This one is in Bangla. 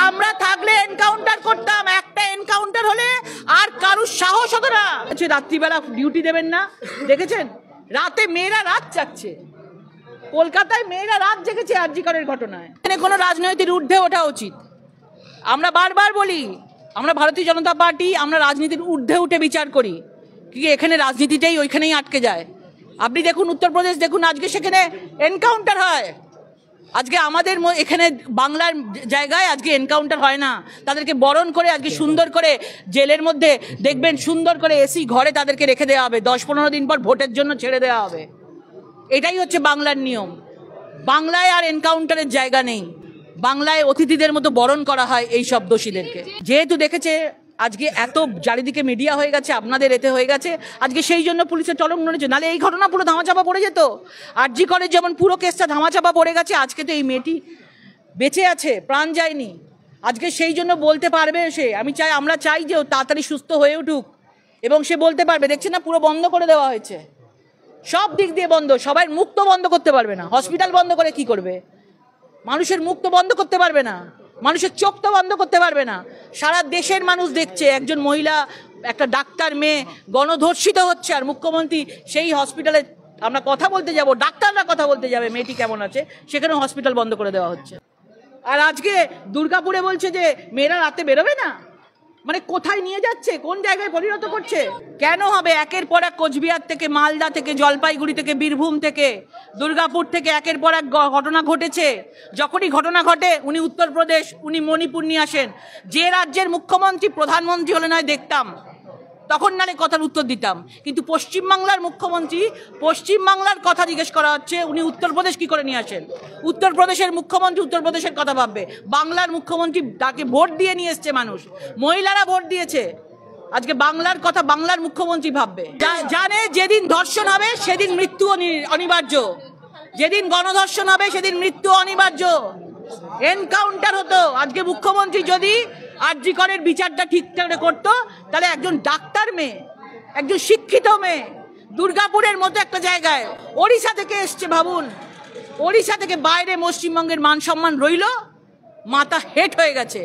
আমরা থাকলে এনকাউন্টার করতাম, একটা এনকাউন্টার হলে আর কারুর সাহস হতো না। রাত্রিবেলা ডিউটি দেবেন না, দেখেছেন? রাতে মেয়েরা রাত যাচ্ছে, কলকাতায় মেয়েরা রাত জেগেছে আরজি করের ঘটনায়। এখানে কোনো রাজনৈতিক ঊর্ধ্বে ওঠা উচিত। আমরা বারবার বলি, আমরা ভারতীয় জনতা পার্টি, আমরা রাজনীতির ঊর্ধ্বে উঠে বিচার করি, কি এখানে রাজনীতিটাই ওইখানেই আটকে যায়। আপনি দেখুন উত্তরপ্রদেশ, দেখুন আজকে সেখানে এনকাউন্টার হয়। আজকে আমাদের এখানে বাংলার জায়গায় আজকে এনকাউন্টার হয় না। তাদেরকে বরণ করে আজকে সুন্দর করে জেলের মধ্যে দেখবেন সুন্দর করে এসি ঘরে তাদেরকে রেখে দেওয়া হবে, 10-15 দিন পর ভোটের জন্য ছেড়ে দেওয়া হবে। এটাই হচ্ছে বাংলার নিয়ম। বাংলায় আর এনকাউন্টারের জায়গা নেই। বাংলায় অতিথিদের মতো বরণ করা হয় এই সব দোষীদেরকে। যেহেতু দেখেছে আজকে এত চারিদিকে মিডিয়া হয়ে গেছে, আপনাদের এতে হয়ে গেছে, আজকে সেই জন্য পুলিশের টলং নড়েছে। নাহলে এই ঘটনা পুরো ধামাচাপা পড়ে যেত। আরজি করের যেমন পুরো কেসটা ধামাচাপা পড়ে গেছে, আজকে তো এই মেয়েটি বেঁচে আছে, প্রাণ যায়নি। আজকে সেই জন্য বলতে পারবে সে, আমরা চাই যে ও তাড়াতাড়ি সুস্থ হয়ে উঠুক এবং সে বলতে পারবে। দেখছে না, পুরো বন্ধ করে দেওয়া হয়েছে, সব দিক দিয়ে বন্ধ। সবাই মুখ তো বন্ধ করতে পারবে না, হসপিটাল বন্ধ করে কি করবে? মানুষের মুখ তো বন্ধ করতে পারবে না, মানুষের চোখ তো বন্ধ করতে পারবে না। সারা দেশের মানুষ দেখছে একজন মহিলা, একটা ডাক্তার মেয়ে গণধর্ষিত হচ্ছে, আর মুখ্যমন্ত্রী সেই হসপিটালে আমরা কথা বলতে যাব, ডাক্তাররা কথা বলতে যাবে মেয়েটি কেমন আছে, সেখানেও হসপিটাল বন্ধ করে দেওয়া হচ্ছে। আর আজকে দুর্গাপুরে বলছে যে মেয়েরা রাতে বেরোবে না। মানে কোথায় নিয়ে যাচ্ছে, কোন জায়গায় পরিণত করছে? কেন হবে? একের পর এক কোচবিহার থেকে, মালদা থেকে, জলপাইগুড়ি থেকে, বীরভূম থেকে, দুর্গাপুর থেকে একের পর এক ঘটনা ঘটেছে। যখনই ঘটনা ঘটে উনি উত্তরপ্রদেশ, উনি মণিপুর নিয়ে আসেন। যে রাজ্যের মুখ্যমন্ত্রী প্রধানমন্ত্রী হলে নয় দেখতাম, তখন নালে কথার উত্তর দিতাম, কিন্তু পশ্চিমবাংলার মুখ্যমন্ত্রী, পশ্চিমবাংলার কথা জিজ্ঞেস করা হচ্ছে, উনি উত্তরপ্রদেশ কি করে নিয়ে আসেন? উত্তরপ্রদেশের মুখ্যমন্ত্রী উত্তরপ্রদেশের কথা ভাববে, বাংলার মুখ্যমন্ত্রী তাকে ভোট দিয়ে নিয়ে এসছে মানুষ, মহিলারা ভোট দিয়েছে। আজকে বাংলার কথা বাংলার মুখ্যমন্ত্রী ভাববে। জানে যেদিন ধর্ষণ হবে সেদিন মৃত্যু অনিবার্য, যেদিন গণধর্ষণ হবে সেদিন মৃত্যু অনিবার্য। এনকাউন্টার হতো। আজকে মুখ্যমন্ত্রী যদি আরজি করের বিচারটা ঠিকঠাক করতো, তাহলে একজন ডাক্তার মেয়ে, একজন শিক্ষিত মেয়ে, দুর্গাপুরের মতো একটা জায়গায়, ওড়িশা থেকে এসছে, ভাবুন, ওড়িশা থেকে বাইরে পশ্চিমবঙ্গের মান সম্মান রইল, মাথা হেট হয়ে গেছে।